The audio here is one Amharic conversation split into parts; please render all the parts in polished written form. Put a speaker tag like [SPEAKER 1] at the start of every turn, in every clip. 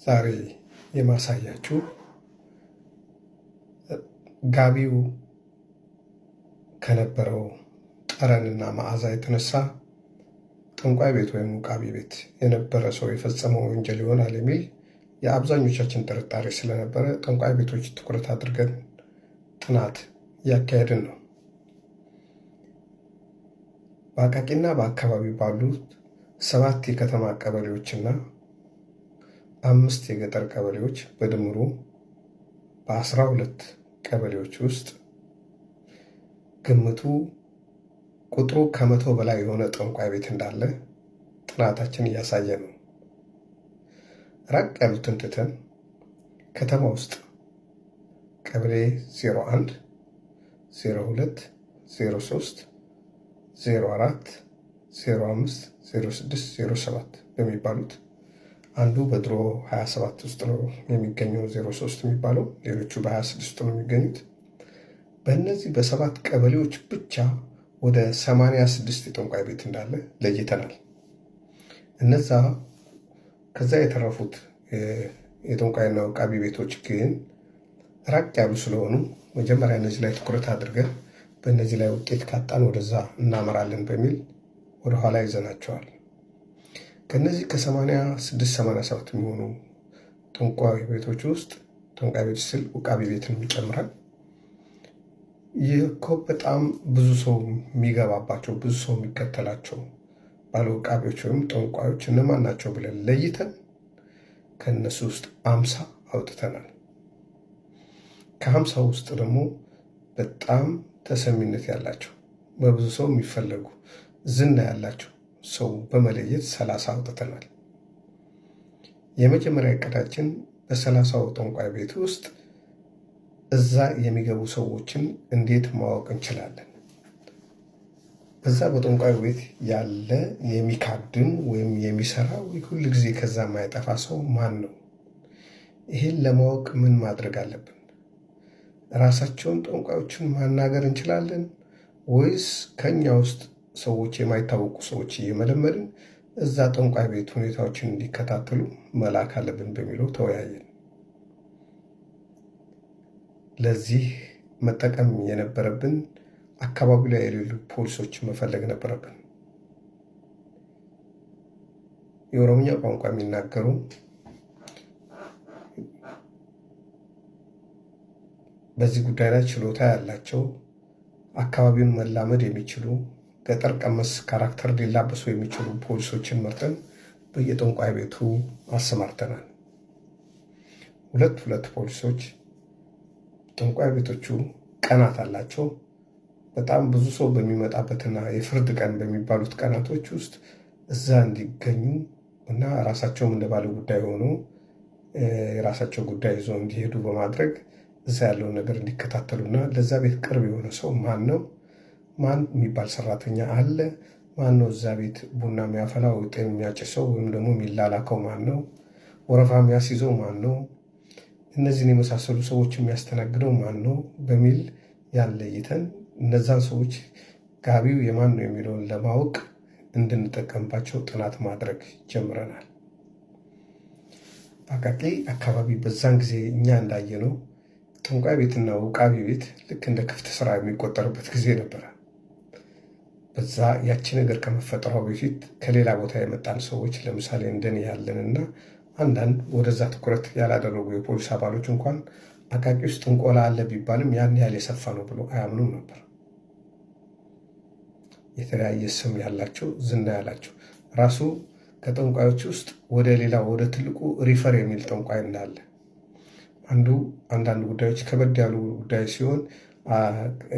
[SPEAKER 1] ዛሬ የማሳያችሁ ጋቢው ከነበረው ጠረንና መዓዛ የተነሳ ጠንቋይ ቤት ወይም ውቃቢ ቤት የነበረ ሰው የፈጸመው ወንጀል ይሆናል የሚል የአብዛኞቻችን ጥርጣሬ ስለነበረ ጠንቋይ ቤቶች ትኩረት አድርገን ጥናት እያካሄድን ነው። በአቃቂና በአካባቢው ባሉት 7 የከተማ ቀበሌዎችና 5 የገጠር ቀበሌዎች በድምሩ በ12 ቀበሌዎች ውስጥ ግምቱ ቁጥሩ ከ100 በላይ የሆነ ጠንቋይ ቤት እንዳለ ጥናታችን እያሳየ ነው። ራቅ ያሉትን ትተን ከተማ ውስጥ ቀበሌ 01፣ 02፣ 03፣ 04፣ 05፣ 06፣ 07 በሚባሉት አንዱ በድሮ 27 ውስጥ ነው የሚገኘው 03 የሚባለው፣ ሌሎቹ በ26 ነው የሚገኙት። በእነዚህ በ7 ቀበሌዎች ብቻ ወደ 86 የጠንቋይ ቤት እንዳለ ለይተናል። ከዛ የተረፉት የጠንቋይና ውቃቢ ቤቶች ግን ራቅ ያሉ ስለሆኑ መጀመሪያ እነዚህ ላይ ትኩረት አድርገን በእነዚህ ላይ ውጤት ካጣን ወደዛ እናመራለን በሚል ወደኋላ ይዘናቸዋል። ከነዚህ ከ86 87 የሚሆኑ ጠንቋይ ቤቶች ውስጥ ጠንቋይ ቤት ስል ውቃቢ ቤትን ይጨምራል። ይህ እኮ በጣም ብዙ ሰው የሚገባባቸው ብዙ ሰው የሚከተላቸው ባለ ውቃቢዎች ወይም ጠንቋዮች እነማን ናቸው ብለን ለይተን ከነሱ ውስጥ 50 አውጥተናል። ከ50 ውስጥ ደግሞ በጣም ተሰሚነት ያላቸው በብዙ ሰው የሚፈለጉ ዝና ያላቸው ሰው በመለየት 30 አውጥተናል። የመጀመሪያ እቅዳችን በ30ው ጠንቋይ ቤት ውስጥ እዛ የሚገቡ ሰዎችን እንዴት ማወቅ እንችላለን? በዛ በጠንቋይ ቤት ያለ የሚካድም ወይም የሚሰራ ወይ ሁል ጊዜ ከዛ የማይጠፋ ሰው ማን ነው? ይህን ለማወቅ ምን ማድረግ አለብን? ራሳቸውን ጠንቋዮችን ማናገር እንችላለን ወይስ ከኛ ውስጥ ሰዎች የማይታወቁ ሰዎች እየመለመልን እዛ ጠንቋይ ቤት ሁኔታዎችን እንዲከታተሉ መላክ አለብን በሚለው ተወያየን። ለዚህ መጠቀም የነበረብን አካባቢው ላይ የሌሉ ፖሊሶች መፈለግ ነበረብን። የኦሮምኛ ቋንቋ የሚናገሩ በዚህ ጉዳይ ላይ ችሎታ ያላቸው አካባቢውን መላመድ የሚችሉ ገጠር ቀመስ ካራክተር ሊላበሱ የሚችሉ ፖሊሶችን መርጠን በየጠንቋይ ቤቱ አሰማርተናል። ሁለት ፖሊሶች ጠንቋይ ቤቶቹ ቀናት አላቸው። በጣም ብዙ ሰው በሚመጣበትና የፍርድ ቀን በሚባሉት ቀናቶች ውስጥ እዛ እንዲገኙ እና ራሳቸውም እንደ ባለ ጉዳይ ሆኖ የራሳቸው ጉዳይ ይዘው እንዲሄዱ በማድረግ እዛ ያለውን ነገር እንዲከታተሉና ለዛ ቤት ቅርብ የሆነ ሰው ማን ነው፣ ማን የሚባል ሰራተኛ አለ፣ ማን ነው እዛ ቤት ቡና የሚያፈላው ጤም የሚያጭሰው ወይም ደግሞ የሚላላከው ማን ነው፣ ወረፋ የሚያስይዘው ማን ነው፣ እነዚህን የመሳሰሉ ሰዎች የሚያስተናግደው ማን ነው በሚል ያለይተን እነዛን ሰዎች ጋቢው የማን ነው የሚለውን ለማወቅ እንድንጠቀምባቸው ጥናት ማድረግ ጀምረናል። በአቃቂ አካባቢ በዛን ጊዜ እኛ እንዳየነው ጠንቋይ ቤትና ውቃቢ ቤት ልክ እንደ ክፍት ስራ የሚቆጠርበት ጊዜ ነበረ። በዛ ያቺ ነገር ከመፈጠሯ በፊት ከሌላ ቦታ የመጣን ሰዎች ለምሳሌ እንደኔ ያለንና አንዳንድ ወደዛ ትኩረት ያላደረጉ የፖሊስ አባሎች እንኳን አቃቂ ውስጥ ጥንቆላ አለ ቢባልም ያን ያህል የሰፋ ነው ብሎ አያምኑም ነበር። የተለያየ ስም ያላቸው ዝና ያላቸው ራሱ ከጠንቋዮች ውስጥ ወደ ሌላ ወደ ትልቁ ሪፈር የሚል ጠንቋይ እንዳለ አንዳንድ ጉዳዮች ከበድ ያሉ ጉዳይ ሲሆን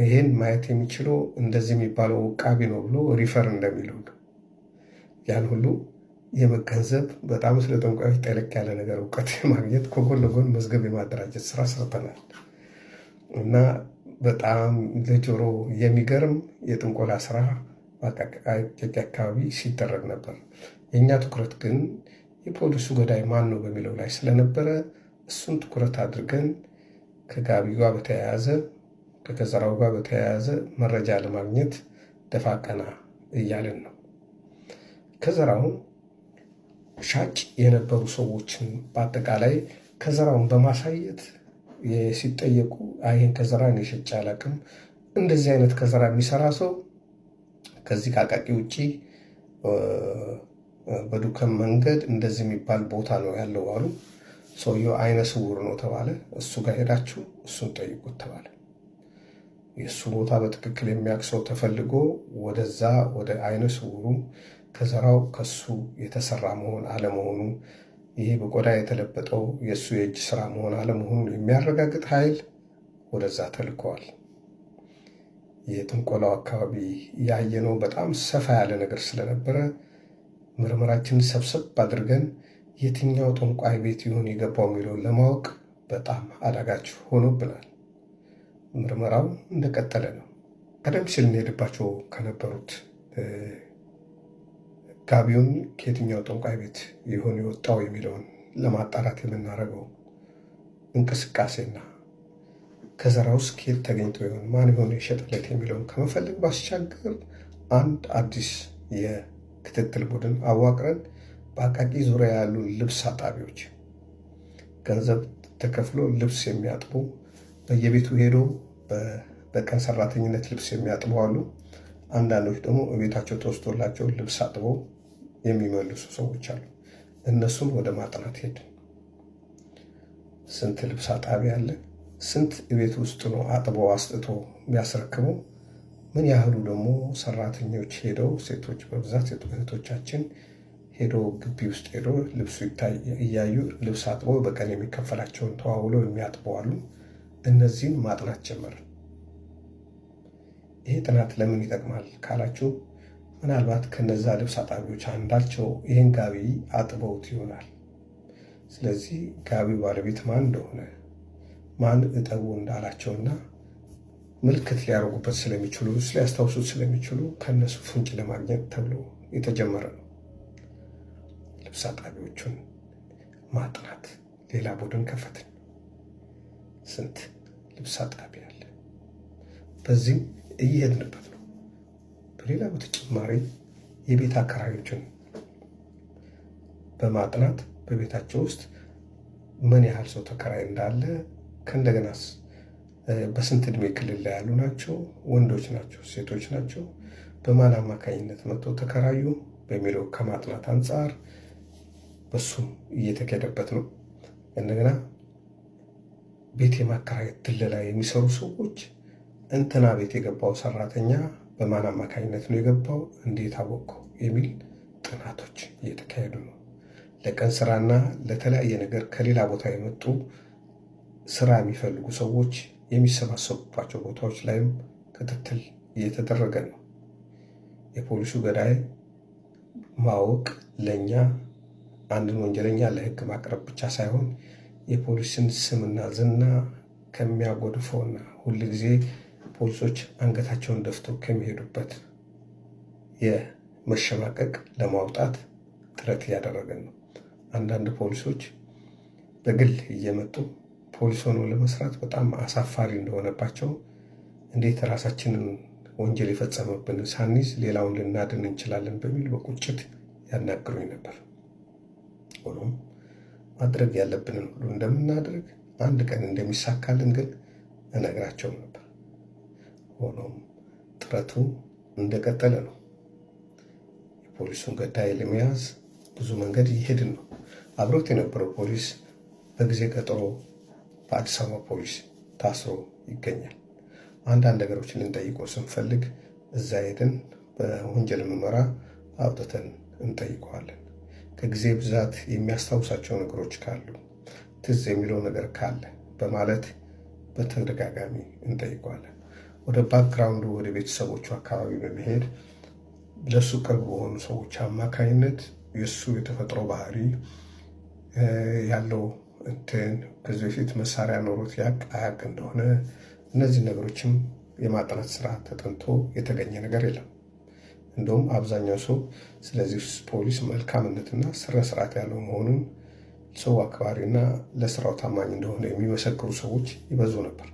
[SPEAKER 1] ይህን ማየት የሚችለው እንደዚህ የሚባለው ውቃቢ ነው ብሎ ሪፈር እንደሚለው ያን ሁሉ የመገንዘብ በጣም ስለ ጠንቋዮች ጠለቅ ያለ ነገር እውቀት የማግኘት ከጎን ለጎን መዝገብ የማደራጀት ስራ ሰርተናል እና በጣም ለጆሮ የሚገርም የጥንቆላ ስራ በአቃቂ አካባቢ ሲደረግ ነበር። የእኛ ትኩረት ግን የፖሊሱ ገዳይ ማን ነው በሚለው ላይ ስለነበረ እሱን ትኩረት አድርገን ከጋቢው ጋር በተያያዘ ከከዘራው ጋር በተያያዘ መረጃ ለማግኘት ደፋ ቀና እያልን ነው። ከዘራውን ሻጭ የነበሩ ሰዎችን በአጠቃላይ ከዘራውን በማሳየት ሲጠየቁ ይህን ከዘራ እኔ ሸጬ አላውቅም፣ እንደዚህ አይነት ከዘራ የሚሰራ ሰው ከዚህ ከአቃቂ ውጭ በዱከም መንገድ እንደዚህ የሚባል ቦታ ነው ያለው አሉ። ሰውየው አይነ ስውር ነው ተባለ። እሱ ጋር ሄዳችሁ እሱን ጠይቁት ተባለ። የእሱ ቦታ በትክክል የሚያውቅ ሰው ተፈልጎ ወደዛ ወደ አይነ ስውሩ ከዘራው ከሱ የተሰራ መሆን አለመሆኑ፣ ይሄ በቆዳ የተለበጠው የእሱ የእጅ ስራ መሆን አለመሆኑን የሚያረጋግጥ ኃይል ወደዛ ተልከዋል። የጥንቆላው አካባቢ ያየነው በጣም ሰፋ ያለ ነገር ስለነበረ ምርመራችንን ሰብሰብ አድርገን የትኛው ጠንቋይ ቤት ይሆን የገባው የሚለውን ለማወቅ በጣም አዳጋች ሆኖብናል። ምርመራው እንደቀጠለ ነው። ቀደም ሲል እንሄድባቸው ከነበሩት ጋቢውን ከየትኛው ጠንቋይ ቤት ይሆን የወጣው የሚለውን ለማጣራት የምናደርገው እንቅስቃሴና ከዘራ ውስጥ ከየት ተገኝቶ ይሆን ማን ይሆን የሸጠለት የሚለውን ከመፈለግ ባሻገር አንድ አዲስ የክትትል ቡድን አዋቅረን በአቃቂ ዙሪያ ያሉ ልብስ አጣቢዎች ገንዘብ ተከፍሎ ልብስ የሚያጥቡ በየቤቱ ሄዶ በቀን ሰራተኝነት ልብስ የሚያጥቡ አሉ። አንዳንዶች ደግሞ ቤታቸው ተወስዶላቸው ልብስ አጥበው የሚመልሱ ሰዎች አሉ። እነሱን ወደ ማጥናት ሄድን። ስንት ልብስ አጣቢ አለ? ስንት ቤት ውስጥ ነው አጥበው አስጥቶ የሚያስረክበው? ምን ያህሉ ደግሞ ሰራተኞች ሄደው ሴቶች በብዛት እህቶቻችን ሄዶ ግቢ ውስጥ ሄዶ ልብሱ እያዩ ልብስ አጥበው በቀን የሚከፈላቸውን ተዋውለው የሚያጥቡ አሉ። እነዚህን ማጥናት ጀመርን። ይሄ ጥናት ለምን ይጠቅማል ካላችሁ፣ ምናልባት ከነዛ ልብስ አጣቢዎች አንዳቸው ይህን ጋቢ አጥበውት ይሆናል። ስለዚህ ጋቢው ባለቤት ማን እንደሆነ ማን እጠቡ እንዳላቸውና ምልክት ሊያደርጉበት ስለሚችሉ ሊያስታውሱት ስለሚችሉ ከነሱ ፍንጭ ለማግኘት ተብሎ የተጀመረ ነው። ልብስ አጣቢዎቹን ማጥናት ሌላ ቡድን ከፈትን። ስንት ልብስ አጣቢ አለ? በዚህም እየሄድንበት ነው። በሌላ በተጨማሪ የቤት አከራዮችን በማጥናት በቤታቸው ውስጥ ምን ያህል ሰው ተከራይ እንዳለ ከእንደገናስ በስንት ዕድሜ ክልል ላይ ያሉ ናቸው፣ ወንዶች ናቸው፣ ሴቶች ናቸው፣ በማን አማካኝነት መጥተው ተከራዩ በሚለው ከማጥናት አንጻር በሱም እየተካሄደበት ነው። እንደገና ቤት የማከራየት ድለላ የሚሰሩ ሰዎች እንትና ቤት የገባው ሰራተኛ በማን አማካኝነት ነው የገባው፣ እንዴት አወቀው የሚል ጥናቶች እየተካሄዱ ነው። ለቀን ስራና ለተለያየ ነገር ከሌላ ቦታ የመጡ ስራ የሚፈልጉ ሰዎች የሚሰባሰቡባቸው ቦታዎች ላይም ክትትል እየተደረገ ነው። የፖሊሱ ገዳይ ማወቅ ለእኛ አንድን ወንጀለኛ ለሕግ ማቅረብ ብቻ ሳይሆን የፖሊስን ስምና ዝና ከሚያጎድፈውና ሁልጊዜ ፖሊሶች አንገታቸውን ደፍተው ከሚሄዱበት የመሸማቀቅ ለማውጣት ጥረት እያደረገን ነው። አንዳንድ ፖሊሶች በግል እየመጡ ፖሊስ ሆኖ ለመስራት በጣም አሳፋሪ እንደሆነባቸው እንዴት ራሳችንን ወንጀል የፈጸመብን ሳንይዝ ሌላውን ልናድን እንችላለን በሚል በቁጭት ያናግሩኝ ነበር። ሆኖም ማድረግ ያለብንን ሁሉ እንደምናደርግ አንድ ቀን እንደሚሳካልን ግን እነግራቸው ነበር። ሆኖም ጥረቱ እንደቀጠለ ነው። የፖሊሱን ገዳይ ለመያዝ ብዙ መንገድ እየሄድን ነው። አብሮት የነበረው ፖሊስ በጊዜ ቀጠሮ በአዲስ አበባ ፖሊስ ታስሮ ይገኛል። አንዳንድ ነገሮችን ልንጠይቀው ስንፈልግ እዛ ሄደን በወንጀል ምርመራ አውጥተን እንጠይቀዋለን። ከጊዜ ብዛት የሚያስታውሳቸው ነገሮች ካሉ፣ ትዝ የሚለው ነገር ካለ በማለት በተደጋጋሚ እንጠይቀዋለን። ወደ ባክግራውንዱ ወደ ቤተሰቦቹ አካባቢ በመሄድ ለሱ ቅርብ በሆኑ ሰዎች አማካኝነት የእሱ የተፈጥሮ ባህሪ ያለው ከዚህ በፊት መሳሪያ ኖሮት አያውቅ እንደሆነ እነዚህ ነገሮችም የማጥናት ስራ ተጠንቶ የተገኘ ነገር የለም። እንደውም አብዛኛው ሰው ስለዚህ ፖሊስ መልካምነትና ስነ ስርዓት ያለው መሆኑን ሰው አክባሪና ለስራው ታማኝ እንደሆነ የሚመሰክሩ ሰዎች ይበዙ ነበር።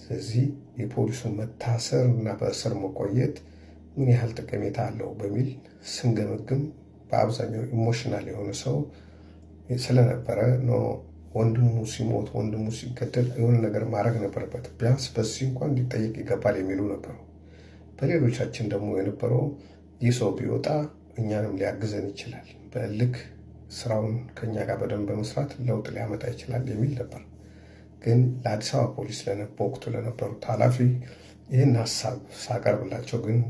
[SPEAKER 1] ስለዚህ የፖሊሱን መታሰር እና በእስር መቆየት ምን ያህል ጠቀሜታ አለው በሚል ስንገመግም በአብዛኛው ኢሞሽናል የሆነ ሰው ስለነበረ ወንድሙ ሲሞት ወንድሙ ሲገደል የሆነ ነገር ማድረግ ነበረበት፣ ቢያንስ በዚህ እንኳን እንዲጠየቅ ይገባል የሚሉ ነበሩ። በሌሎቻችን ደግሞ የነበረው ይህ ሰው ቢወጣ እኛንም ሊያግዘን ይችላል፣ በእልክ ስራውን ከኛ ጋር በደንብ በመስራት ለውጥ ሊያመጣ ይችላል የሚል ነበር። ግን ለአዲስ አበባ ፖሊስ በወቅቱ ለነበሩት ኃላፊ ይህን ሀሳብ ሳቀርብላቸው ግን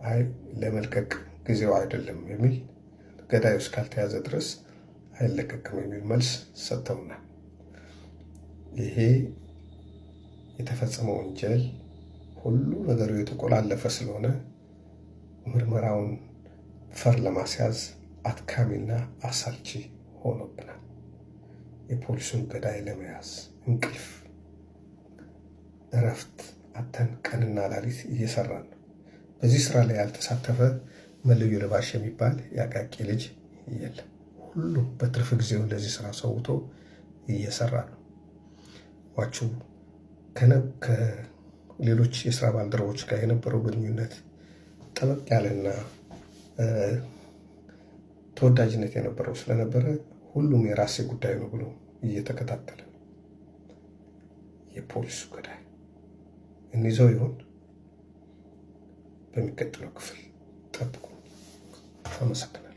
[SPEAKER 1] አይ ለመልቀቅ ጊዜው አይደለም የሚል፣ ገዳዩ እስካልተያዘ ድረስ አይለቀቅም የሚል መልስ ሰጥተውናል። ይሄ የተፈጸመው ወንጀል ሁሉ ነገሩ የተቆላለፈ ስለሆነ ምርመራውን ፈር ለማስያዝ አድካሚና አሳልቺ ሆኖብናል። የፖሊሱን ገዳይ ለመያዝ እንቅልፍ እረፍት አተን ቀንና ሌሊት እየሰራን ነው። በዚህ ስራ ላይ ያልተሳተፈ መለዮ ለባሽ የሚባል የአቃቂ ልጅ የለም። ሁሉም በትርፍ ጊዜው እንደዚህ ስራ ሰውቶ እየሰራ ነው። ዋቹ ከሌሎች የስራ ባልደረቦች ጋር የነበረው ግንኙነት ጠበቅ ያለና ተወዳጅነት የነበረው ስለነበረ ሁሉም የራሴ ጉዳይ ነው ብሎ እየተከታተለ ነው። የፖሊሱ ገዳይ እንይዘው ይሆን? በሚቀጥለው ክፍል ጠብቁ። አመሰግናለሁ።